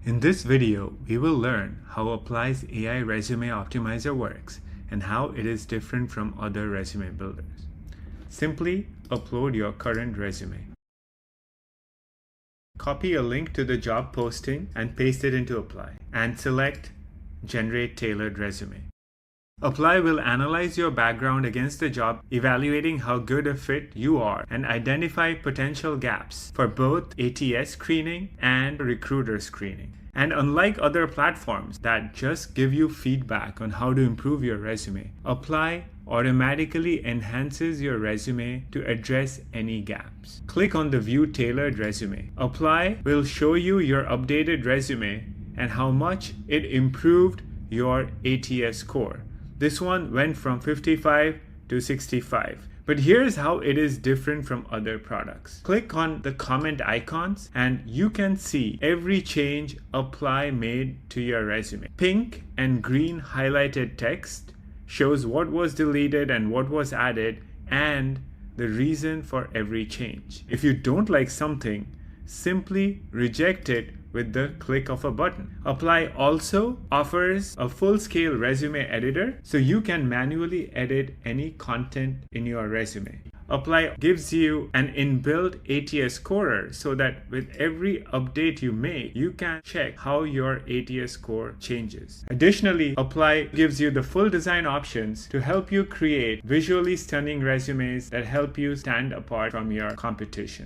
In this video, we will learn how Upplai's AI Resume Optimizer works and how it is different from other resume builders. Simply upload your current resume. Copy a link to the job posting and paste it into Upplai and select Generate Tailored Resume. Upplai will analyze your background against the job, evaluating how good a fit you are and identify potential gaps for both ATS screening and recruiter screening. And unlike other platforms that just give you feedback on how to improve your resume, Upplai automatically enhances your resume to address any gaps. Click on the View Tailored Resume. Upplai will show you your updated resume and how much it improved your ATS score. This one went from 55 to 65. But here's how it is different from other products. Click on the comment icons and you can see every change Upplai made to your resume. Pink and green highlighted text shows what was deleted and what was added and the reason for every change. If you don't like something, simply reject it with the click of a button. Upplai also offers a full-scale resume editor, so you can manually edit any content in your resume. Upplai gives you an inbuilt ATS scorer so that with every update you make, you can check how your ATS score changes. Additionally, Upplai gives you the full design options to help you create visually stunning resumes that help you stand apart from your competition.